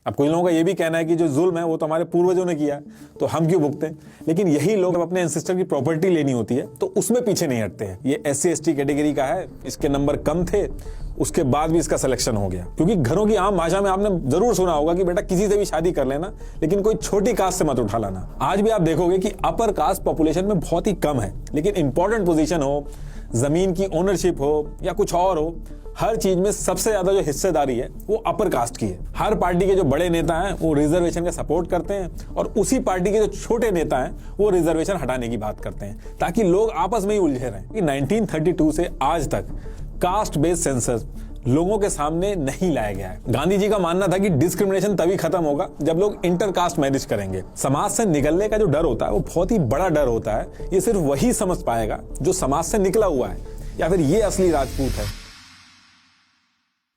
अब कुछ लोगों का ये भी कहना है कि जो जुल्म है वो तो हमारे पूर्वजों ने किया है, तो हम क्यों भुगतें। लेकिन यही लोग जब अपने एंसेस्टर की प्रॉपर्टी लेनी होती है तो उसमें पीछे नहीं हटते हैं। ये SC/ST कैटेगरी का है, इसके नंबर कम थे, उसके बाद भी इसका सिलेक्शन हो गया। क्योंकि घरों की आम भाषा में आपने जरूर सुना होगा कि बेटा किसी से भी शादी कर लेना, लेकिन कोई छोटी कास्ट से मत उठा लाना। आज भी आप देखोगे कि अपर कास्ट पॉपुलेशन में बहुत ही कम है, लेकिन इंपॉर्टेंट पोजीशन हो, जमीन की ओनरशिप हो या कुछ और हो, हर चीज में सबसे ज्यादा जो हिस्सेदारी है वो अपर कास्ट की है। हर पार्टी के जो बड़े नेता हैं वो रिजर्वेशन का सपोर्ट करते हैं और उसी पार्टी के जो छोटे नेता हैं वो रिजर्वेशन हटाने की बात करते हैं, ताकि लोग आपस में ही उलझे रहें। 1932 से आज तक कास्ट बेस्ड सेंसस लोगों के सामने नहीं लाया गया है। गांधी जी का मानना था कि डिस्क्रिमिनेशन तभी खत्म होगा जब लोग इंटरकास्ट मैरिज करेंगे। समाज से निकलने का जो डर होता है वो बहुत ही बड़ा डर होता है। ये सिर्फ वही समझ पाएगा जो समाज से निकला हुआ है या फिर ये असली राजपूत है।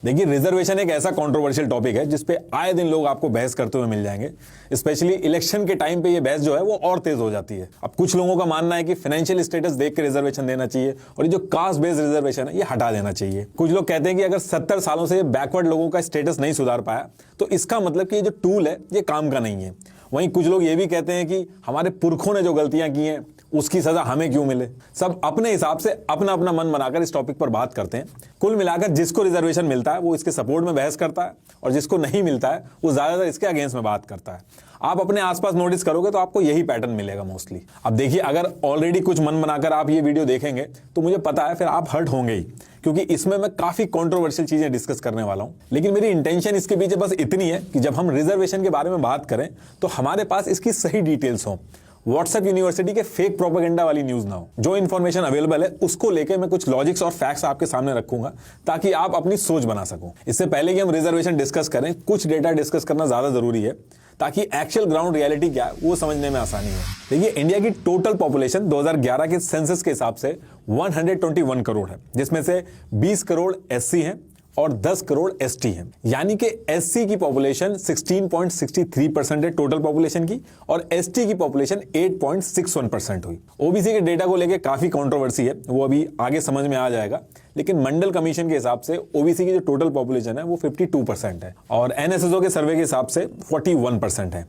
देखिए, रिजर्वेशन एक ऐसा कंट्रोवर्शियल टॉपिक है जिसपे आए दिन लोग आपको बहस करते हुए मिल जाएंगे। स्पेशली इलेक्शन के टाइम पे ये बहस जो है वो और तेज हो जाती है। अब कुछ लोगों का मानना है कि फाइनेंशियल स्टेटस देख के रिजर्वेशन देना चाहिए और ये जो कास्ट बेस्ड रिजर्वेशन है ये हटा देना चाहिए। कुछ लोग कहते हैं कि अगर 70 सालों से बैकवर्ड लोगों का स्टेटस नहीं सुधार पाया तो इसका मतलब कि ये जो टूल है ये काम का नहीं है। वहीं कुछ लोग ये भी कहते हैं कि हमारे पुरखों ने जो गलतियां की हैं उसकी सजा हमें क्यों मिले। सब अपने हिसाब से अपना अपना मन बनाकर इस टॉपिक पर बात करते हैं। कुल मिलाकर जिसको रिजर्वेशन मिलता है वो इसके सपोर्ट में बहस करता है और जिसको नहीं मिलता है वो ज्यादातर इसके अगेंस्ट में बात करता है। आप अपने आसपास नोटिस करोगे तो आपको यही पैटर्न मिलेगा मोस्टली। अब देखिए, अगर ऑलरेडी कुछ मन बनाकर आप ये वीडियो देखेंगे तो मुझे पता है फिर आप हर्ट होंगे ही, क्योंकि इसमें मैं काफी कंट्रोवर्शियल चीजें डिस्कस करने वाला हूं। लेकिन मेरी इंटेंशन इसके पीछे बस इतनी है कि जब हम रिजर्वेशन के बारे में बात करें तो हमारे पास इसकी सही डिटेल्स हो। व्हाट्सएप यूनिवर्सिटी के फेक प्रोपेगेंडा वाली न्यूज ना हो। जो इन्फॉर्मेशन अवेलेबल है उसको लेके मैं कुछ लॉजिक्स और फैक्ट्स आपके सामने रखूंगा ताकि आप अपनी सोच बना सको। इससे पहले कि हम रिजर्वेशन डिस्कस करें, कुछ डेटा डिस्कस करना ज्यादा जरूरी है ताकि एक्चुअल ग्राउंड रियलिटी क्या है वो समझने में आसानी हो। देखिए, इंडिया की टोटल पॉपुलेशन 2011 के सेंसस के हिसाब से 121 करोड़ है, जिसमें से 20 करोड़ SC हैं और 10 करोड़ ST हैं। यानी कि SC की पॉपुलेशन 16.63% है टोटल पॉपुलेशन की और ST की पॉपुलेशन 8.61% हुई। OBC के डेटा को लेकर काफी कंट्रोवर्सी है, वो अभी आगे समझ में आ जाएगा। लेकिन मंडल कमीशन के हिसाब से OBC की जो टोटल पॉपुलेशन है वो 52% है और NSSO के सर्वे के हिसाब से 41% है।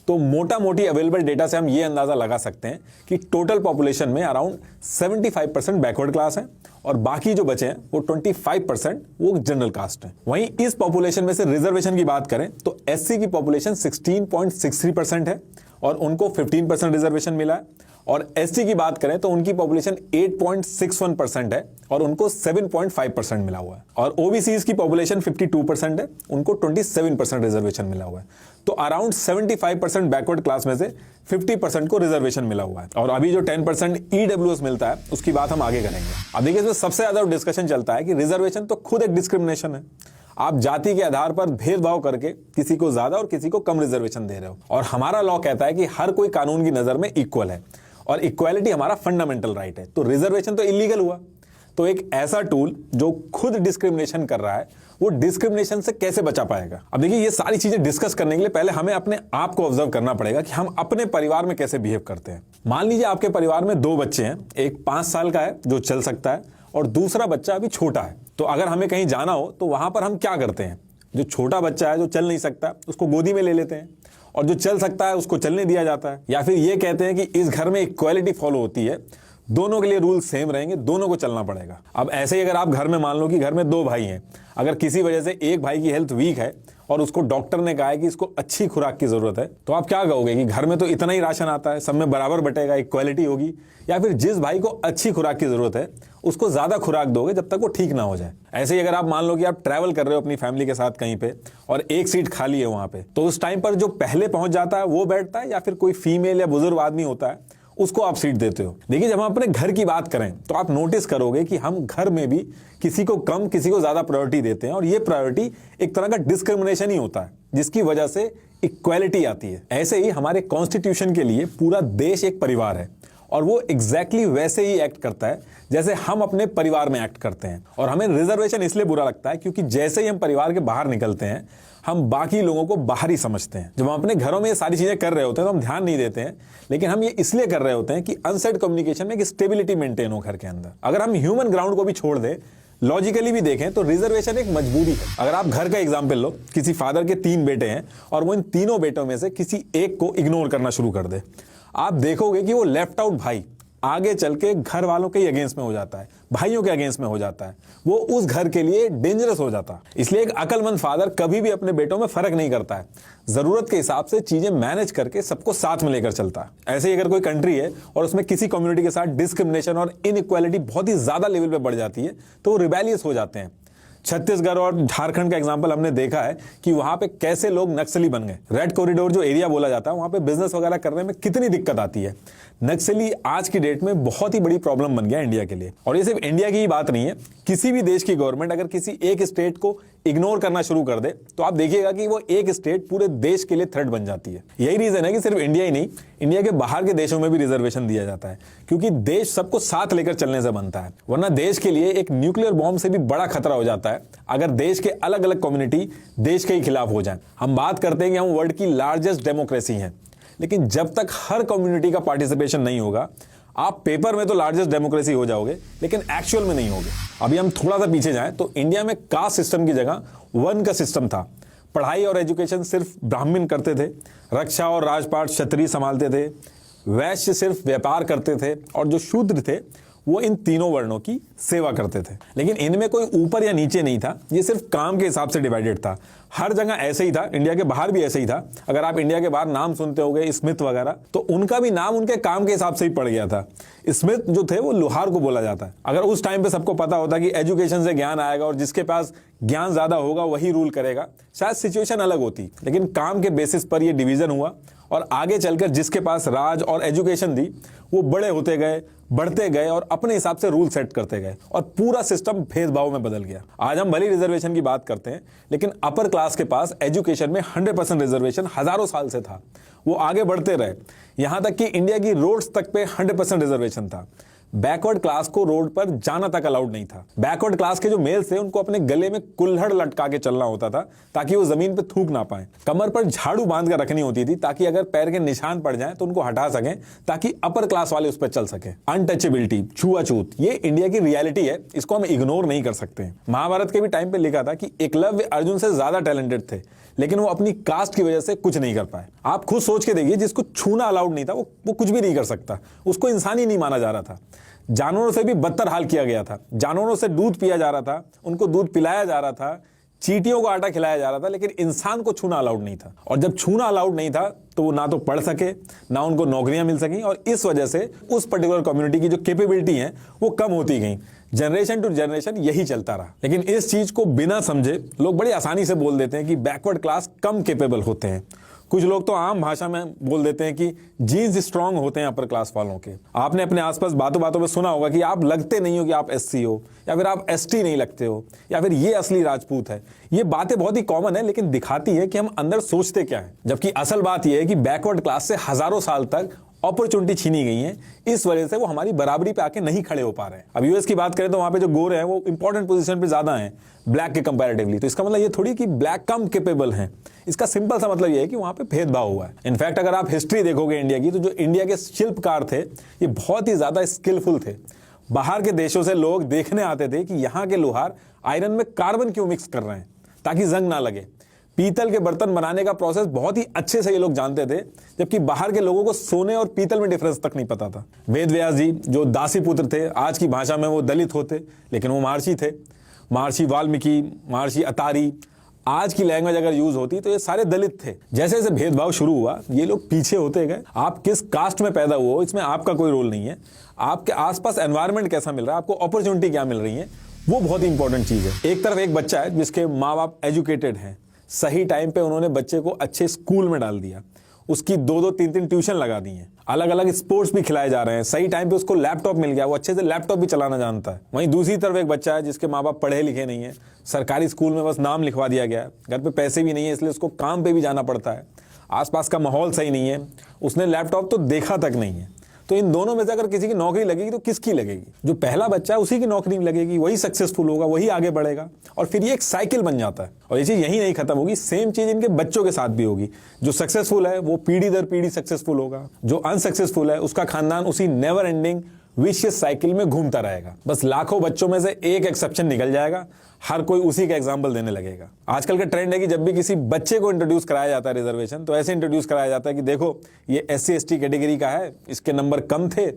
तो मोटा मोटी अवेलेबल डेटा से हम ये अंदाजा लगा सकते हैं कि टोटल पॉपुलेशन में अराउंड 75% बैकवर्ड क्लास है और बाकी जो बचे हैं वो 25% वो जनरल कास्ट है। वहीं इस पॉपुलेशन में से रिजर्वेशन की बात करें तो SC की पॉपुलेशन 16.63% है और उनको 15% रिजर्वेशन मिला है और ST की बात करें तो उनकी पॉपुलेशन 8.61% है और उनको 7.5% मिला हुआ है और OBCs की पॉपुलेशन 52% है, उनको 27% रिजर्वेशन मिला हुआ है। तो अराउंड 75% बैकवर्ड क्लास में से 50% को रिजर्वेशन मिला हुआ है और अभी जो 10% EWS मिलता है उसकी बात हम आगे करेंगे। अब देखिए, इसमें सबसे ज्यादा डिस्कशन चलता है कि रिजर्वेशन तो खुद एक डिस्क्रिमिनेशन है। आप जाति के आधार पर भेदभाव करके किसी को ज्यादा और किसी को कम रिजर्वेशन दे रहे हो और हमारा लॉ कहता है कि हर कोई कानून की नजर में इक्वल है और इक्वालिटी हमारा फंडामेंटल राइट है। तो रिजर्वेशन तो इलीगल हुआ। तो एक ऐसा टूल जो खुद डिस्क्रिमिनेशन कर रहा है वो डिस्क्रिमिनेशन से कैसे बचा पाएगा। अब देखिए, ये सारी चीजें डिस्कस करने के लिए पहले हमें अपने आप को ऑब्जर्व करना पड़ेगा कि हम अपने परिवार में कैसे बिहेव करते हैं। मान लीजिए आपके परिवार में 2 बच्चे हैं, एक 5 साल का है जो चल सकता है और दूसरा बच्चा अभी छोटा है। तो अगर हमें कहीं जाना हो तो वहां पर हम क्या करते हैं, जो छोटा बच्चा है जो चल नहीं सकता उसको गोदी में ले लेते हैं और जो चल सकता है उसको चलने दिया जाता है। या फिर ये कहते हैं कि इस घर में इक्वालिटी फॉलो होती है, दोनों के लिए रूल सेम रहेंगे, दोनों को चलना पड़ेगा। अब ऐसे ही अगर आप घर में मान लो कि घर में 2 भाई हैं, अगर किसी वजह से एक भाई की हेल्थ वीक है और उसको डॉक्टर ने कहा है कि इसको अच्छी खुराक की जरूरत है, तो आप क्या कहोगे कि घर में तो इतना ही राशन आता है, सब में बराबर बटेगा, इक्वालिटी होगी, या फिर जिस भाई को अच्छी खुराक की जरूरत है उसको ज्यादा खुराक दोगे जब तक वो ठीक ना हो जाए। ऐसे ही अगर आप मान लो कि आप ट्रैवल कर रहे हो अपनी फैमिली के साथ कहीं पे और एक सीट खाली है वहां पे, तो उस टाइम पर जो पहले पहुंच जाता है वो बैठता है या फिर कोई फीमेल या बुजुर्ग आदमी होता है उसको आप सीट देते हो। देखिए, जब हम अपने घर की बात करें तो आप नोटिस करोगे कि हम घर में भी किसी को कम किसी को ज्यादा प्रायोरिटी देते हैं और ये प्रायोरिटी एक तरह का डिस्क्रिमिनेशन ही होता है जिसकी वजह से इक्वालिटी आती है। ऐसे ही हमारे कॉन्स्टिट्यूशन के लिए पूरा देश एक परिवार है और वो एग्जैक्टली वैसे ही एक्ट करता है जैसे हम अपने परिवार में एक्ट करते हैं। और हमें रिजर्वेशन इसलिए बुरा लगता है क्योंकि जैसे ही हम परिवार के बाहर निकलते हैं हम बाकी लोगों को बाहर ही समझते हैं। जब हम अपने घरों में ये सारी चीजें कर रहे होते हैं तो हम ध्यान नहीं देते हैं, लेकिन हम ये इसलिए कर रहे होते हैं कि अनसेट कम्युनिकेशन में एक स्टेबिलिटी मेंटेन हो घर के अंदर। अगर हम ह्यूमन ग्राउंड को भी छोड़ दें लॉजिकली भी देखें तो रिजर्वेशन एक मजबूरी है। अगर आप घर का एग्जाम्पल लो, किसी फादर के 3 बेटे हैं और वो इन तीनों बेटों में से किसी एक को इग्नोर करना शुरू कर दे, आप देखोगे कि वो लेफ्ट आउट भाई आगे चल के घर वालों के अगेंस्ट में हो जाता है, भाइयों के अगेंस्ट में हो जाता है, वो उस घर के लिए डेंजरस हो जाता है। इसलिए एक अक्लमंद फादर कभी भी अपने बेटों में फर्क नहीं करता है, जरूरत के हिसाब से चीजें मैनेज करके सबको साथ में लेकर चलता है। ऐसे ही अगर कोई कंट्री है और उसमें किसी कम्युनिटी के साथ डिस्क्रिमिनेशन और इनइक्वालिटी बहुत ही ज्यादा लेवल पे बढ़ जाती है तो वो रिबेलियस हो जाते हैं। छत्तीसगढ़ और झारखंड का एग्जांपल हमने देखा है कि वहां पे कैसे लोग नक्सली बन गए। रेड कॉरिडोर जो एरिया बोला जाता है, वहां पे बिजनेस वगैरह करने में कितनी दिक्कत आती है। नक्सली आज की डेट में बहुत ही बड़ी प्रॉब्लम बन गया इंडिया के लिए। और ये सिर्फ इंडिया की ही बात नहीं है, किसी भी देश की गवर्नमेंट अगर किसी एक स्टेट को इग्नोर करना शुरू कर दे तो आप देखिएगा कि वो एक स्टेट पूरे देश के लिए थ्रेट बन जाती है। यही रीजन है कि सिर्फ इंडिया ही नहीं, इंडिया के बाहर के देशों में भी रिजर्वेशन दिया जाता है, क्योंकि देश सबको साथ लेकर चलने से बनता है। वरना देश के लिए एक न्यूक्लियर बॉम्ब से भी बड़ा खतरा हो जाता है अगर देश के अलग अलग कम्युनिटी देश के ही खिलाफ हो जाए। हम बात करते हैं कि हम वर्ल्ड की लार्जेस्ट डेमोक्रेसी हैं, लेकिन जब तक हर कम्युनिटी का पार्टिसिपेशन नहीं होगा, आप पेपर में तो लार्जेस्ट डेमोक्रेसी हो जाओगे लेकिन एक्चुअल में नहीं होगे। अभी हम थोड़ा सा पीछे जाएं तो इंडिया में कास्ट सिस्टम की जगह वन का सिस्टम था। पढ़ाई और एजुकेशन सिर्फ ब्राह्मण करते थे, रक्षा और राजपाट क्षत्रिय संभालते थे, वैश्य सिर्फ व्यापार करते थे और जो शूद्र थे वो इन तीनों वर्णों की सेवा करते थे। लेकिन इनमें कोई ऊपर या नीचे नहीं था, ये सिर्फ काम के हिसाब से डिवाइडेड था। हर जगह ऐसे ही था, इंडिया के बाहर भी ऐसे ही था। अगर आप इंडिया के बाहर नाम सुनते होंगे स्मिथ वगैरह, तो उनका भी नाम उनके काम के हिसाब से ही पड़ गया था। स्मिथ जो थे वो लोहार को बोला जाता है। अगर उस टाइम पे सबको पता होता कि एजुकेशन से ज्ञान आएगा और जिसके पास ज्ञान ज्यादा होगा वही रूल करेगा, शायद सिचुएशन अलग होती। लेकिन काम के बेसिस पर यह डिवीजन हुआ और आगे चलकर जिसके पास राज और एजुकेशन थी वो बड़े होते गए, बढ़ते गए और अपने हिसाब से रूल सेट करते गए और पूरा सिस्टम भेदभाव में बदल गया। आज हम भले रिजर्वेशन की बात करते हैं, लेकिन अपर क्लास के पास एजुकेशन में 100% रिजर्वेशन हजारों साल से था। वो आगे बढ़ते रहे, यहां तक कि इंडिया की रोड्स तक पे 100% रिजर्वेशन था। बैकवर्ड क्लास को रोड पर जाना तक अलाउड नहीं था। बैकवर्ड क्लास के जो मेल्स थे उनको अपने गले में कुल्हड़ लटका के चलना होता था ताकि वो जमीन पे थूक ना पाए। कमर पर झाड़ू बांध कर रखनी होती थी ताकि अगर पैर के निशान पड़ जाएं तो उनको हटा सकें, ताकि अपर क्लास वाले उस पर चल सके। अनटचेबिलिटी, छुआछूत, ये इंडिया की रियलिटी है, इसको हम इग्नोर नहीं कर सकते। महाभारत के भी टाइम पे लिखा था कि एकलव्य अर्जुन से ज्यादा टैलेंटेड थे, लेकिन वो अपनी कास्ट की वजह से कुछ नहीं कर पाए। आप खुद सोच के देखिए, जिसको छूना अलाउड नहीं था वो कुछ भी नहीं कर सकता, उसको इंसान ही नहीं माना जा रहा था। जानवरों से भी बदतर हाल किया गया था। जानवरों से दूध पिया जा रहा था, उनको दूध पिलाया जा रहा था, चींटियों को आटा खिलाया जा रहा था, लेकिन इंसान को छूना अलाउड नहीं था। और जब छूना अलाउड नहीं था तो वो ना तो पढ़ सके, ना उनको नौकरियां मिल सकी, और इस वजह से उस पर्टिकुलर कम्युनिटी की जो कैपेबिलिटी है वो कम होती गई। जनरेशन टू जनरेशन यही चलता रहा। लेकिन इस चीज को बिना समझे लोग बड़ी आसानी से बोल देते हैं कि बैकवर्ड क्लास कम कैपेबल होते हैं। कुछ लोग तो आम भाषा में बोल देते हैं कि जीन्स स्ट्रांग होते हैं अपर क्लास वालों के। आपने अपने आसपास बातों बातों में सुना होगा कि आप लगते नहीं हो कि आप एससी हो, या फिर आप एसटी नहीं लगते हो, या फिर ये असली राजपूत है। ये बातें बहुत ही कॉमन है, लेकिन दिखाती है कि हम अंदर सोचते क्या है। जबकि असल बात यह है कि बैकवर्ड क्लास से हजारों साल तक अपॉर्चुनिटी छीनी गई है, इस वजह से वो हमारी बराबरी पे आके नहीं खड़े हो पा रहे हैं। अब यूएस की बात करें तो वहां पे जो गोरे हैं वो इंपॉर्टेंट पोजीशन पे ज्यादा हैं ब्लैक के कंपैरेटिवली। तो इसका मतलब ये थोड़ी कि ब्लैक कम कैपेबल हैं। इसका सिंपल सा मतलब ये है कि वहां पे भेदभाव हुआ है। इनफैक्ट अगर आप हिस्ट्री देखोगे इंडिया की, तो जो इंडिया के शिल्पकार थे ये बहुत ही ज्यादा स्किलफुल थे। बाहर के देशों से लोग देखने आते थे कि यहाँ के लोहार आयरन में कार्बन क्यों मिक्स कर रहे हैं ताकि जंग ना लगे। पीतल के बर्तन बनाने का प्रोसेस बहुत ही अच्छे से ये लोग जानते थे, जबकि बाहर के लोगों को सोने और पीतल में डिफरेंस तक नहीं पता था। वेद व्यास जी जो दासी पुत्र थे, आज की भाषा में वो दलित होते, लेकिन वो महर्षि थे। महर्षि वाल्मीकि, महर्षि अतारी, आज की लैंग्वेज अगर यूज होती तो ये सारे दलित थे। जैसे जैसे भेदभाव शुरू हुआ ये लोग पीछे होते गए। आप किस कास्ट में पैदा हुए हो इसमें आपका कोई रोल नहीं है। आपके आसपास एनवायरनमेंट कैसा मिल रहा है, आपको अपॉर्चुनिटी क्या मिल रही है, वो बहुत इंपॉर्टेंट चीज है। एक तरफ एक बच्चा है जिसके माँ बाप एजुकेटेड हैं, सही टाइम पे उन्होंने बच्चे को अच्छे स्कूल में डाल दिया, उसकी 2-2, 3-3 ट्यूशन लगा दी हैं, अलग अलग स्पोर्ट्स भी खिलाए जा रहे हैं, सही टाइम पे उसको लैपटॉप मिल गया, वो अच्छे से लैपटॉप भी चलाना जानता है। वहीं दूसरी तरफ एक बच्चा है जिसके माँ बाप पढ़े लिखे नहीं है, सरकारी स्कूल में बस नाम लिखवा दिया गया है, घर पे पैसे भी नहीं है इसलिए उसको काम पे भी जाना पड़ता है, आसपास का माहौल सही नहीं है, उसने लैपटॉप तो देखा तक नहीं है। तो इन दोनों में से अगर किसी की नौकरी लगेगी तो किसकी लगेगी? जो पहला बच्चा है उसी की नौकरी लगेगी, वही सक्सेसफुल होगा, वही आगे बढ़ेगा, और फिर ये एक साइकिल बन जाता है। और ये चीज यही नहीं खत्म होगी, सेम चीज इनके बच्चों के साथ भी होगी। जो सक्सेसफुल है वो पीढ़ी दर पीढ़ी सक्सेसफुल होगा, जो अनसक्सेसफुल है उसका खानदान उसी नेवर एंडिंग विशियस साइकिल में घूमता रहेगा। बस लाखों बच्चों में से एक एक्सेप्शन निकल जाएगा, हर कोई उसी का एग्जाम्पल देने लगेगा। आजकल का ट्रेंड है कि जब भी किसी बच्चे को इंट्रोड्यूस कराया जाता है रिजर्वेशन, तो ऐसे इंट्रोड्यूस कराया जाता है कि देखो ये SC ST कैटेगरी का है, इसके नंबर कम थे,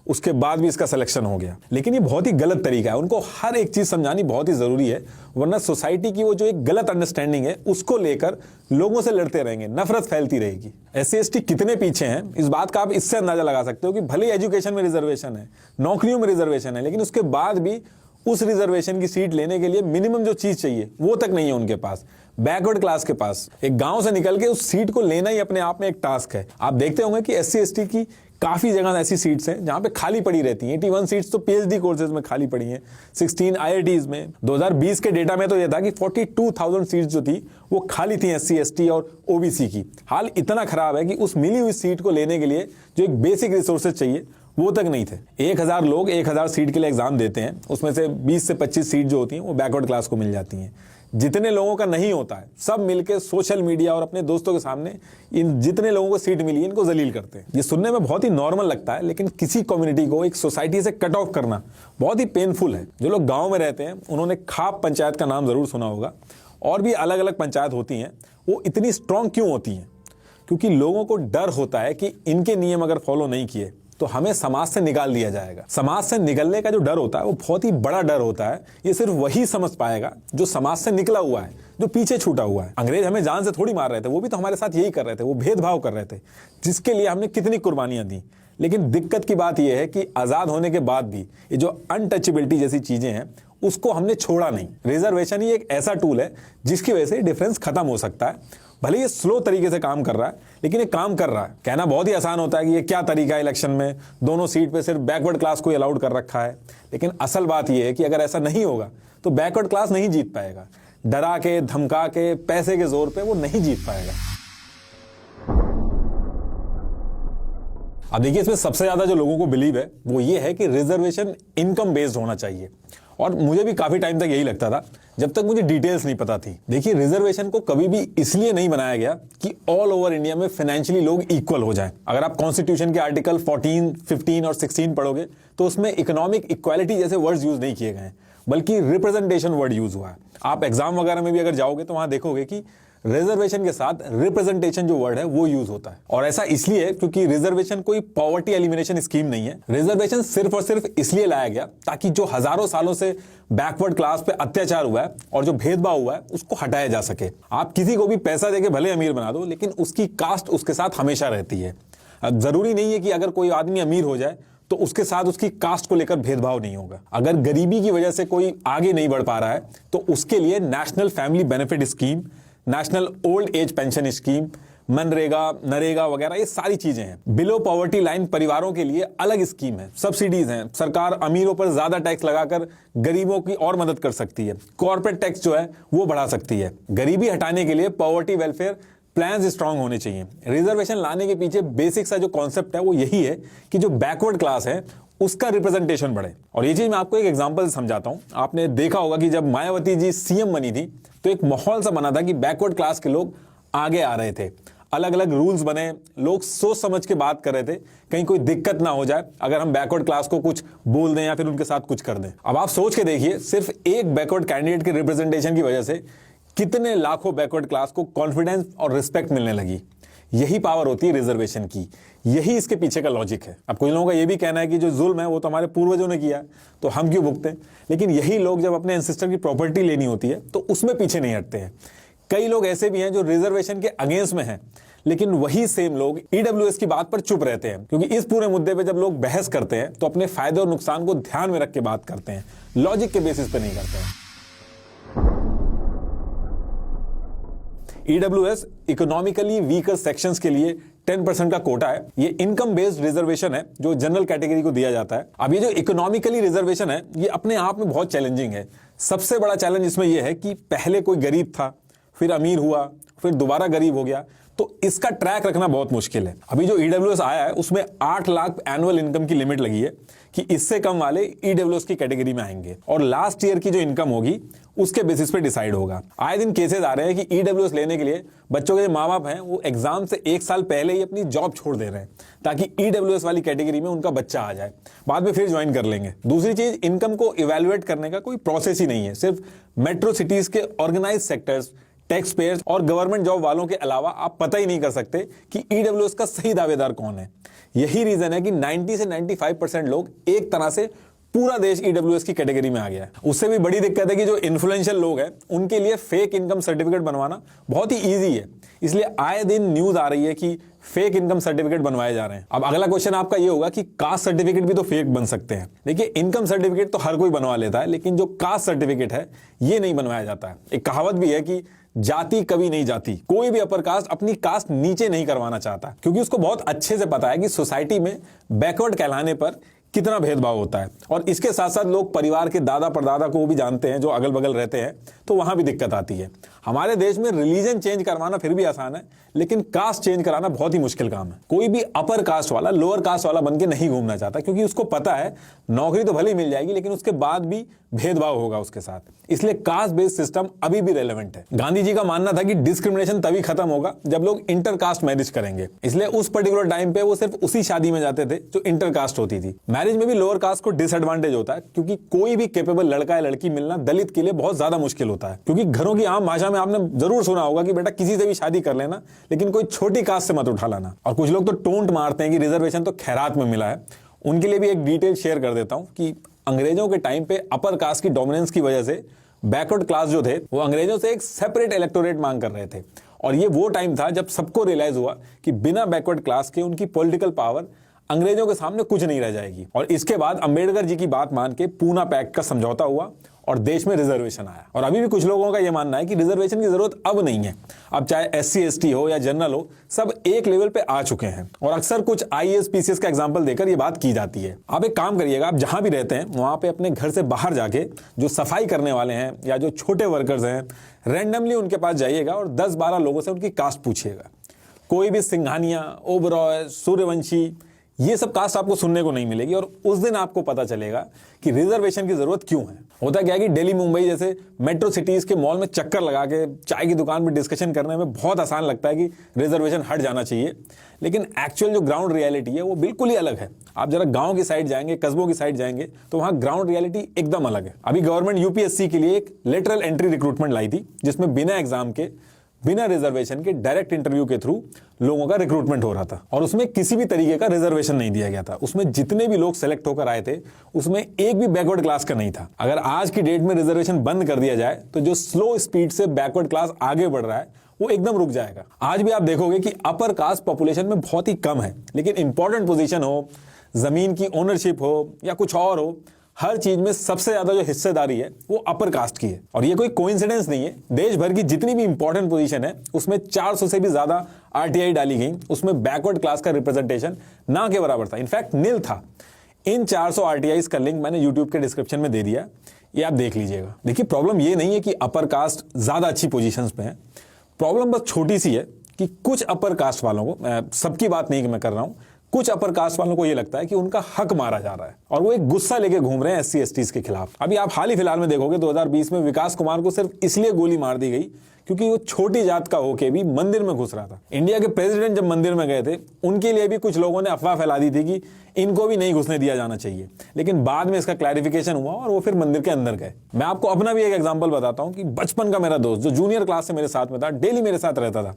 उसके बाद भी इसका सिलेक्शन हो गया। लेकिन ये बहुत ही गलत तरीका है, उनको हर एक चीज समझानी बहुत ही जरूरी है, वरना सोसाइटी की वो जो एक गलत अंडरस्टैंडिंग है उसको लेकर लोगों से लड़ते रहेंगे, नफरत फैलती रहेगी। SC ST कितने पीछे हैं इस बात का आप इससे अंदाजा लगा सकते हो कि भले एजुकेशन में रिजर्वेशन है, नौकरियों में रिजर्वेशन है, लेकिन उसके बाद भी उस रिजर्वेशन की सीट लेने के लिए मिनिमम जो चीज चाहिए वो तक नहीं है उनके पास, बैकवर्ड क्लास के पास। एक गांव से निकल के उस सीट को लेना ही अपने आप में एक टास्क है। आप देखते होंगे कि SC ST की काफी जगह ऐसी सीट्स हैं जहां पे खाली पड़ी रहती हैं। 81 सीट्स तो PhD कोर्सेज में खाली पड़ी हैं, 16 IITs में। 2020 के डेटा में तो यह था कि 42,000 सीट्स जो थी वो खाली थी SC ST और OBC की। हाल इतना खराब है कि उस मिली हुई सीट को लेने के लिए जो एक बेसिक रिसोर्सेज चाहिए वो तक नहीं थे। 1000 लोग 1000 सीट के लिए एग्जाम देते हैं, उसमें से 20 से 25 सीट जो होती हैं वो बैकवर्ड क्लास को मिल जाती हैं। जितने लोगों का नहीं होता है सब मिलकर सोशल मीडिया और अपने दोस्तों के सामने इन जितने लोगों को सीट मिली है इनको जलील करते हैं। ये सुनने में बहुत ही नॉर्मल लगता है, लेकिन किसी कम्युनिटी को एक सोसाइटी से कट ऑफ करना बहुत ही पेनफुल है। जो लोग गांव में रहते हैं उन्होंने खाप पंचायत का नाम जरूर सुना होगा, और भी अलग अलग पंचायत होती हैं। वो इतनी स्ट्रांग क्यों होती हैं? क्योंकि लोगों को डर होता है कि इनके नियम अगर फॉलो नहीं किए तो हमें समाज से निकाल दिया जाएगा। समाज से निकलने का जो डर होता है वो बहुत ही बड़ा डर होता है। ये सिर्फ वही समझ पाएगा जो समाज से निकला हुआ है, जो पीछे छूटा हुआ है। अंग्रेज हमें जान से थोड़ी मार रहे थे, वो भी तो हमारे साथ यही कर रहे थे, वो भेदभाव कर रहे थे, जिसके लिए हमने कितनी कुर्बानियां दी। लेकिन दिक्कत की बात यह है कि आजाद होने के बाद भी ये जो अनटचेबिलिटी जैसी चीजें हैं उसको हमने छोड़ा नहीं। रिजर्वेशन ही एक ऐसा टूल है जिसकी वजह से डिफरेंस खत्म हो सकता है। भले ये स्लो तरीके से काम कर रहा है, लेकिन ये काम कर रहा है। कहना बहुत ही आसान होता है कि ये क्या तरीका है, इलेक्शन में दोनों सीट पे सिर्फ बैकवर्ड क्लास को अलाउड कर रखा है। लेकिन असल बात ये है कि अगर ऐसा नहीं होगा तो बैकवर्ड क्लास नहीं जीत पाएगा। डरा के, धमका के, पैसे के जोर पे वो नहीं जीत पाएगा। अब देखिए, इसमें सबसे ज्यादा जो लोगों को बिलीव है वो ये है कि रिजर्वेशन इनकम बेस्ड होना चाहिए, और मुझे भी काफी टाइम तक यही लगता था जब तक मुझे डिटेल्स नहीं पता थी। देखिए, रिजर्वेशन को कभी भी इसलिए नहीं बनाया गया कि ऑल ओवर इंडिया में फाइनेंशियली लोग इक्वल हो जाएं। अगर आप कॉन्स्टिट्यूशन के आर्टिकल 14, 15 और 16 पढ़ोगे तो उसमें इकोनॉमिक इक्वालिटी जैसे वर्ड्स यूज नहीं किए गए हैं, बल्कि रिप्रेजेंटेशन वर्ड यूज हुआ है। आप एग्जाम वगैरह में भी अगर जाओगे तो वहां देखोगे कि रिजर्वेशन के साथ रिप्रेजेंटेशन जो वर्ड है वो यूज होता है। और ऐसा इसलिए क्योंकि रिजर्वेशन कोई पॉवर्टी एलिमिनेशन स्कीम नहीं है। रिजर्वेशन सिर्फ और सिर्फ इसलिए लाया गया ताकि जो हजारों सालों से बैकवर्ड क्लास पे अत्याचार हुआ है और जो भेदभाव हुआ है उसको हटाया जा सके। आप किसी को भी पैसा देके भले अमीर बना दो, लेकिन उसकी कास्ट उसके साथ हमेशा रहती है। जरूरी नहीं है कि अगर कोई आदमी अमीर हो जाए तो उसके साथ उसकी कास्ट को लेकर भेदभाव नहीं होगा। अगर गरीबी की वजह से कोई आगे नहीं बढ़ पा रहा है तो उसके लिए national family benefit scheme, national old age pension scheme, MNREGA, NREGA वगैरह ये सारी चीजें हैं। बिलो पॉवर्टी लाइन परिवारों के लिए अलग स्कीम है, सब्सिडीज हैं। सरकार अमीरों पर ज्यादा टैक्स लगाकर गरीबों की और मदद कर सकती है। कॉर्पोरेट टैक्स जो है वो बढ़ा सकती है। गरीबी हटाने के लिए पॉवर्टी वेलफेयर प्लान्स स्ट्रांग होने चाहिए। रिजर्वेशन लाने के पीछे बेसिक सा जो कॉन्सेप्ट है वो यही है कि जो बैकवर्ड क्लास है उसका रिप्रेजेंटेशन बढ़े। और ये चीज मैं आपको एक एग्जांपल से समझाता हूं। आपने देखा होगा कि जब मायावती जी सीएम बनी थी तो एक माहौल सा बना था कि बैकवर्ड क्लास के लोग आगे आ रहे थे। अलग अलग रूल्स बने, लोग सोच समझ के बात कर रहे थे, कहीं कोई दिक्कत ना हो जाए अगर हम बैकवर्ड क्लास को कुछ बोल दें या फिर उनके साथ कुछ कर दें। अब आप सोच के देखिए, सिर्फ एक बैकवर्ड कैंडिडेट के रिप्रेजेंटेशन की वजह से कितने लाखों बैकवर्ड क्लास को कॉन्फिडेंस और रिस्पेक्ट मिलने लगी। यही पावर होती है रिजर्वेशन की, यही इसके पीछे का लॉजिक है। अब कुछ लोगों का यह भी कहना है कि जो जुल्म है वो तो हमारे पूर्वजों ने किया तो हम क्यों भुगते, लेकिन यही लोग जब अपने एंसेस्टर की प्रॉपर्टी लेनी होती है तो उसमें पीछे नहीं हटते हैं। कई लोग ऐसे भी हैं जो रिजर्वेशन के अगेंस्ट में हैं, लेकिन वही सेम लोग ईडब्ल्यूएस की बात पर चुप रहते हैं, क्योंकि इस पूरे मुद्दे पे जब लोग बहस करते हैं तो अपने फायदे और नुकसान को ध्यान में रख के बात करते हैं, लॉजिक के बेसिस पे नहीं करते हैं। ईडब्ल्यूएस इकोनॉमिकली वीकर सेक्शंस के लिए 10% का कोटा है। ये इनकम बेस्ड रिजर्वेशन है जो जनरल कैटेगरी को दिया जाता है। अब ये जो इकोनॉमिकली रिजर्वेशन है ये अपने आप में बहुत चैलेंजिंग है। सबसे बड़ा चैलेंज इसमें यह है कि पहले कोई गरीब था, फिर अमीर हुआ फिर दोबारा गरीब हो गया, तो इसका ट्रैक रखना बहुत मुश्किल है। अभी जो ईडब्ल्यूएस आया है उसमें 8 लाख एनुअल इनकम की लिमिट लगी है कि इससे कम वाले ईडब्ल्यूएस की कैटेगरी में आएंगे और लास्ट ईयर की जो इनकम होगी उसके बेसिस पे डिसाइड होगा। आए दिन केसेस आ रहे हैं कि ईडब्ल्यूएस लेने के लिए बच्चों के जो माँ बाप हैं वो एग्जाम से 1 साल पहले ही अपनी जॉब छोड़ दे रहे हैं ताकि ईडब्ल्यूएस वाली कैटेगरी में उनका बच्चा आ जाए, बाद में फिर ज्वाइन कर लेंगे। दूसरी चीज, इनकम को इवेल्युएट करने का कोई प्रोसेस ही नहीं है। सिर्फ मेट्रो सिटीज के ऑर्गेनाइज सेक्टर्स, टैक्स पेयर्स और गवर्नमेंट जॉब वालों के अलावा आप पता ही नहीं कर सकते कि ईडब्ल्यूएस का सही दावेदार कौन है। यही रीजन है कि 90 से 95% लोग एक तरह से पूरा देश ईडब्ल्यूएस की कैटेगरी में आ गया है। उससे भी बड़ी दिक्कत है कि जो इन्फ्लुएंशियल लोग हैं उनके लिए फेक इनकम सर्टिफिकेट बनवाना बहुत ही ईजी है, इसलिए आए दिन न्यूज आ रही है कि फेक इनकम सर्टिफिकेट बनवाए जा रहे हैं। अब अगला क्वेश्चन आपका ये होगा कि कास्ट सर्टिफिकेट भी तो फेक बन सकते हैं। देखिए, इनकम सर्टिफिकेट तो हर कोई बनवा लेता है, लेकिन जो कास्ट सर्टिफिकेट है ये नहीं बनवाया जाता है। एक कहावत भी है कि जाति कभी नहीं जाती। कोई भी अपर कास्ट अपनी कास्ट नीचे नहीं करवाना चाहता, क्योंकि उसको बहुत अच्छे से पता है कि सोसाइटी में बैकवर्ड कहलाने पर कितना भेदभाव होता है। और इसके साथ साथ लोग परिवार के दादा परदादा को भी जानते हैं जो अगल बगल रहते हैं, तो वहां भी दिक्कत आती है। हमारे देश में रिलीजन चेंज करवाना फिर भी आसान है, लेकिन कास्ट चेंज कराना बहुत ही मुश्किल काम है। कोई भी अपर कास्ट वाला लोअर कास्ट वाला बन के नहीं घूमना चाहता, क्योंकि उसको पता है नौकरी तो भले ही मिल जाएगी लेकिन उसके बाद भी भेदभाव होगा उसके साथ। इसलिए कास्ट बेस्ड सिस्टम अभी भी रेलेवेंट है। गांधी जी का मानना था कि डिस्क्रिमिनेशन तभी खत्म होगा जब लोग इंटर कास्ट मैरिज करेंगे, इसलिए उस पर्टिकुलर टाइम पे वो सिर्फ उसी शादी में जाते थे जो इंटर कास्ट होती थी। मैरिज में भी लोअर कास्ट को डिसएडवांटेज होता है, क्योंकि कोई भी कैपेबल लड़का या लड़की मिलना दलित के लिए बहुत ज्यादा मुश्किल होता है। क्योंकि घरों की आम भाषा में आपने जरूर सुना होगा कि बेटा किसी से भी शादी कर लेना, लेकिन कोई छोटी कास्ट से मत उठा लाना। और कुछ लोग तो टोंट मारते हैं कि रिजर्वेशन तो खैरात में मिला है। उनके लिए भी एक डिटेल शेयर कर देता हूं कि अंग्रेजों के टाइम पे अपर कास्ट की डोमिनेंस की वजह से बैकवर्ड क्लास जो थे वो अंग्रेजों से एक सेपरेट इलेक्टोरेट मांग कर रहे थे। और ये वो टाइम था जब सबको रियलाइज हुआ कि बिना बैकवर्ड क्लास के उनकी पॉलिटिकल पावर अंग्रेजों के सामने कुछ नहीं रह जाएगी। और इसके बाद अंबेडकर जी की बात मान के पूना पैक्ट का समझौता हुआ और देश में रिजर्वेशन आया। और अभी भी कुछ लोगों का यह मानना है कि रिजर्वेशन की जरूरत अब नहीं है। अब चाहे SC ST हो या जनरल हो, सब एक लेवल पे आ चुके हैं। और अक्सर कुछ IAS PCS का एग्जांपल देकर यह बात की जाती है। आप एक काम करिएगा, आप जहां भी रहते हैं वहां पे अपने घर से बाहर जाके जो सफाई करने वाले हैं या जो छोटे वर्कर्स हैं, रैंडमली उनके पास जाइएगा और 10-12 लोगों से उनकी कास्ट पूछिएगा। कोई भी सिंघानिया, ओबरॉय, सूर्यवंशी, ये सब कास्ट आपको सुनने को नहीं मिलेगी। और उस दिन आपको पता चलेगा कि रिजर्वेशन की जरूरत क्यों है। होता क्या है कि दिल्ली, मुंबई जैसे मेट्रो सिटीज के मॉल में चक्कर लगा के चाय की दुकान में डिस्कशन करने में बहुत आसान लगता है कि रिजर्वेशन हट जाना चाहिए, लेकिन एक्चुअल जो ग्राउंड रियलिटी है वो बिल्कुल ही अलग है। आप जरा गांव की साइड जाएंगे, कस्बों की साइड जाएंगे, तो वहां ग्राउंड रियलिटी एकदम अलग है। अभी गवर्नमेंट UPSC के लिए एक लेटरल एंट्री रिक्रूटमेंट लाई थी, जिसमें बिना एग्जाम के, बिना रिजर्वेशन के डायरेक्ट इंटरव्यू के थ्रू लोगों का रिक्रूटमेंट हो रहा था। और उसमें किसी भी तरीके का रिजर्वेशन नहीं दिया गया था। उसमें जितने भी लोग सेलेक्ट होकर आए थे उसमें एक भी बैकवर्ड क्लास का नहीं था। अगर आज की डेट में रिजर्वेशन बंद कर दिया जाए तो जो स्लो स्पीड से बैकवर्ड क्लास आगे बढ़ रहा है वो एकदम रुक जाएगा। आज भी आप देखोगे कि अपर कास्ट पॉपुलेशन में बहुत ही कम है, लेकिन इंपॉर्टेंट पोजीशन हो, जमीन की ओनरशिप हो या कुछ और हो, हर चीज में सबसे ज्यादा जो हिस्सेदारी है वो अपर कास्ट की है। और ये कोई कोइंसिडेंस नहीं है। देश भर की जितनी भी इंपॉर्टेंट पोजीशन है उसमें 400 से भी ज्यादा RTI डाली गई, उसमें बैकवर्ड क्लास का रिप्रेजेंटेशन ना के बराबर था, इनफैक्ट नील था। इन 400 RTIs का लिंक मैंने YouTube के डिस्क्रिप्शन में दे दिया, ये आप देख लीजिएगा। देखिए, प्रॉब्लम ये नहीं है कि अपर कास्ट ज्यादा अच्छी पोजीशंस पे है। प्रॉब्लम बस छोटी सी है कि कुछ अपर कास्ट वालों को, सबकी बात नहीं कि मैं कर रहा हूं, कुछ अपर कास्ट वालों को यह लगता है कि उनका हक मारा जा रहा है और वो एक गुस्सा लेके घूम रहे हैं SC STs के खिलाफ। अभी आप हाल ही फिलहाल में देखोगे 2020 में विकास कुमार को सिर्फ इसलिए गोली मार दी गई क्योंकि वो छोटी जात का होके भी मंदिर में घुस रहा था। इंडिया के प्रेसिडेंट जब मंदिर में गए थे, उनके लिए भी कुछ लोगों ने अफवाह फैला दी थी कि इनको भी नहीं घुसने दिया जाना चाहिए, लेकिन बाद में इसका क्लैरिफिकेशन हुआ और वो फिर मंदिर के अंदर गए। मैं आपको अपना भी एक एग्जाम्पल बताता हूं कि बचपन का मेरा दोस्त जो जूनियर क्लास से मेरे साथ में था, डेली मेरे साथ रहता था,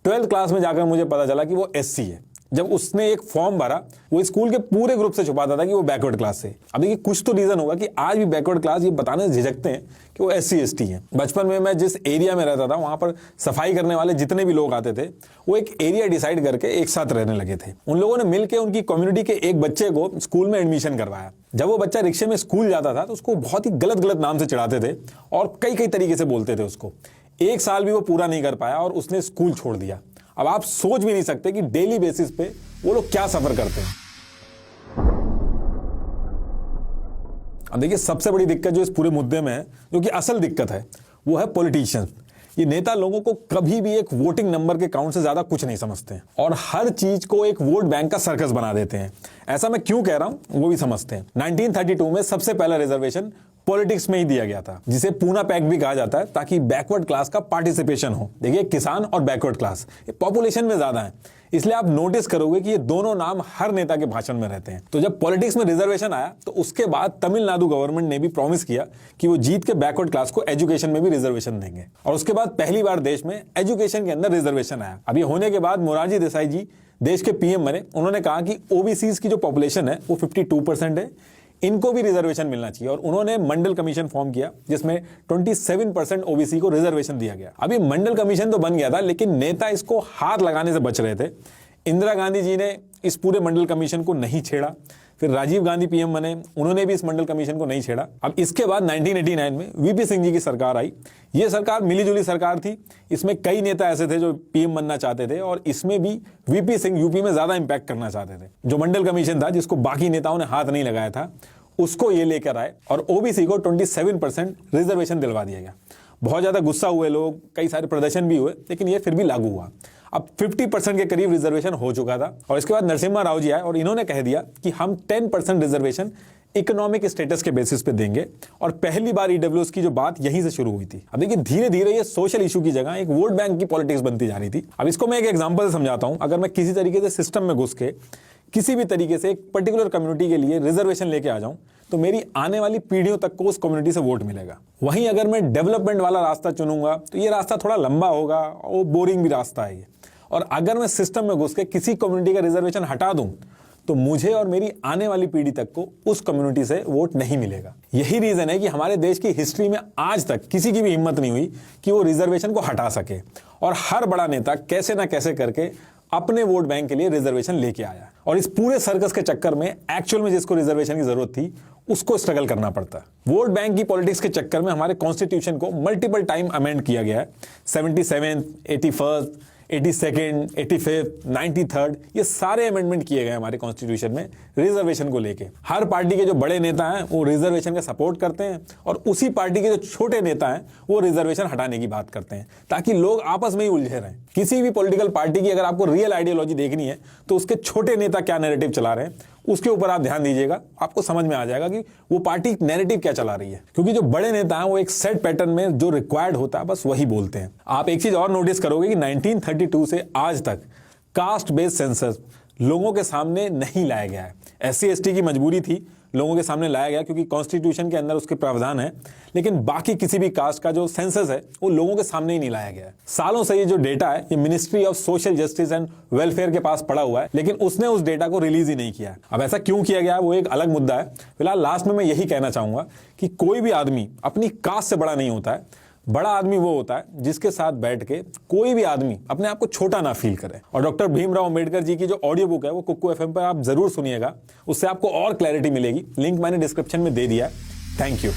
12th क्लास में जाकर मुझे पता चला कि वो SC है। जब उसने एक फॉर्म भरा, वो स्कूल के पूरे ग्रुप से छुपाता था कि वो बैकवर्ड क्लास से। अब देखिए, कुछ तो रीजन होगा कि आज भी बैकवर्ड क्लास ये बताने से झिझकते हैं कि वो SC ST है। बचपन में मैं जिस एरिया में रहता था वहां पर सफाई करने वाले जितने भी लोग आते थे वो एक एरिया डिसाइड करके एक साथ रहने लगे थे। उन लोगों ने मिलकर उनकी कम्युनिटी के एक बच्चे को स्कूल में एडमिशन करवाया। जब वो बच्चा रिक्शे में स्कूल जाता था तो उसको बहुत ही गलत गलत नाम से चिढ़ाते थे और कई कई तरीके से बोलते थे उसको। 1 साल भी वो पूरा नहीं कर पाया और उसने स्कूल छोड़ दिया। अब आप सोच भी नहीं सकते कि डेली बेसिस पे वो लोग क्या सफर करते हैं। अब देखिए, सबसे बड़ी दिक्कत जो इस पूरे मुद्दे में है, जो कि असल दिक्कत है, वो है पॉलिटिशियंस। ये नेता लोगों को कभी भी एक वोटिंग नंबर के काउंट से ज्यादा कुछ नहीं समझते हैं और हर चीज को एक वोट बैंक का सर्कस बना देते हैं। ऐसा मैं क्यों कह रहा हूं वो भी समझते हैं। 1932 में सबसे पहला रिजर्वेशन पॉलिटिक्स में ही दिया गया था, जिसे पूना पैक्ट भी कहा जाता है, ताकि बैकवर्ड क्लास का पार्टिसिपेशन हो। देखिए, किसान और बैकवर्ड क्लास ये पॉपुलेशन में ज्यादा है, इसलिए आप नोटिस करोगे कि ये दोनों नाम हर नेता के भाषण में रहते हैं। तो जब पॉलिटिक्स में रिजर्वेशन आया तो उसके बाद तमिलनाडु गवर्नमेंट ने भी प्रॉमिस किया कि वो जीत के बैकवर्ड क्लास को एजुकेशन में भी रिजर्वेशन देंगे, और उसके बाद पहली बार देश में एजुकेशन के अंदर रिजर्वेशन आया। अब ये होने के बाद मोरारजी देसाई जी देश के पीएम बने। उन्होंने कहा कि ओबीसी की जो पॉपुलेशन है वो 52% है, इनको भी रिजर्वेशन मिलना चाहिए, और उन्होंने मंडल कमीशन फॉर्म किया जिसमें 27% ओबीसी को रिजर्वेशन दिया गया। अभी मंडल कमीशन तो बन गया था, लेकिन नेता इसको हाथ लगाने से बच रहे थे। इंदिरा गांधी जी ने इस पूरे मंडल कमीशन को नहीं छेड़ा, फिर राजीव गांधी पीएम बने, उन्होंने भी इस मंडल कमीशन को नहीं छेड़ा। अब इसके बाद 1989 में वीपी सिंह जी की सरकार आई। ये सरकार मिलीजुली सरकार थी, इसमें कई नेता ऐसे थे जो पीएम बनना चाहते थे, और इसमें भी वीपी सिंह यूपी में ज्यादा इंपैक्ट करना चाहते थे। जो मंडल कमीशन था, जिसको बाकी नेताओं ने हाथ नहीं लगाया था, उसको ये लेकर आए और ओबीसी को 27% रिजर्वेशन दिलवा दिया गया। बहुत ज्यादा गुस्सा हुए लोग, कई सारे प्रदर्शन भी हुए, लेकिन ये फिर भी लागू हुआ। अब 50% के करीब रिजर्वेशन हो चुका था, और इसके बाद नरसिम्हा राव जी आए और इन्होंने कह दिया कि हम 10% रिजर्वेशन इकोनॉमिक स्टेटस के बेसिस पे देंगे, और पहली बार ईडब्ल्यूएस की जो बात यहीं से शुरू हुई थी। अब देखिए, धीरे धीरे ये सोशल इशू की जगह एक वोट बैंक की पॉलिटिक्स बनती जा रही थी। अब इसको मैं एक एग्जांपल से समझाता हूं। अगर मैं किसी तरीके से सिस्टम में घुस के किसी भी तरीके से एक पर्टिकुलर कम्युनिटी के लिए रिजर्वेशन लेके आ जाऊं, तो मेरी आने वाली पीढ़ियों तक को उस कम्युनिटी से वोट मिलेगा। वहीं अगर मैं डेवलपमेंट वाला रास्ता चुनूंगा तो ये रास्ता थोड़ा लंबा होगा और बोरिंग भी रास्ता है ये। और अगर मैं सिस्टम में घुस के किसी कम्युनिटी का रिजर्वेशन हटा दूं, तो मुझे और मेरी आने वाली पीढ़ी तक को उस कम्युनिटी से वोट नहीं मिलेगा। यही रीजन है कि हमारे देश की हिस्ट्री में आज तक किसी की भी हिम्मत नहीं हुई कि वो रिजर्वेशन को हटा सके, और हर बड़ा नेता कैसे ना कैसे करके अपने वोट बैंक के लिए रिजर्वेशन लेके आया। और इस पूरे सर्कस के चक्कर में एक्चुअल में जिसको रिजर्वेशन की जरूरत थी उसको स्ट्रगल करना पड़ता। वोट बैंक की पॉलिटिक्स के चक्कर में हमारे कॉन्स्टिट्यूशन को मल्टीपल टाइम अमेंड किया गया है। 77, 81, 82nd, 85th, 93rd, ये सारे अमेंडमेंट किए गए हमारे कॉन्स्टिट्यूशन में रिजर्वेशन को लेके। हर पार्टी के जो बड़े नेता हैं वो रिजर्वेशन का सपोर्ट करते हैं, और उसी पार्टी के जो छोटे नेता हैं वो रिजर्वेशन हटाने की बात करते हैं, ताकि लोग आपस में ही उलझे रहें। किसी भी पॉलिटिकल पार्टी की अगर आपको रियल आइडियोलॉजी देखनी है तो उसके छोटे नेता क्या नैरेटिव चला रहे हैं उसके ऊपर आप ध्यान दीजिएगा, आपको समझ में आ जाएगा कि वो पार्टी नैरेटिव क्या चला रही है। क्योंकि जो बड़े नेता हैं वो एक सेट पैटर्न में जो रिक्वायर्ड होता है बस वही बोलते हैं। आप एक चीज और नोटिस करोगे कि 1932 से आज तक कास्ट बेस्ड सेंसस लोगों के सामने नहीं लाया गया है। SC/ST की मजबूरी थी, लोगों के सामने लाया गया क्योंकि कॉन्स्टिट्यूशन के अंदर उसके प्रावधान है, लेकिन बाकी किसी भी कास्ट का जो सेंसस है वो लोगों के सामने ही नहीं लाया गया है। सालों से ये जो डेटा है ये ministry of social justice and welfare के पास पड़ा हुआ है, लेकिन उसने उस डेटा को रिलीज ही नहीं किया है। अब ऐसा क्यों किया गया है वो एक अलग मुद्दा है। फिलहाल लास्ट में मैं यही कहना चाहूंगा कि कोई भी आदमी अपनी कास्ट से बड़ा नहीं होता है। बड़ा आदमी वो होता है जिसके साथ बैठ के कोई भी आदमी अपने आप को छोटा ना फील करे। और डॉक्टर भीमराव अंबेडकर जी की जो ऑडियो बुक है वो कुक्कू FM पर आप जरूर सुनिएगा, उससे आपको और क्लैरिटी मिलेगी। लिंक मैंने डिस्क्रिप्शन में दे दिया है। Thank you.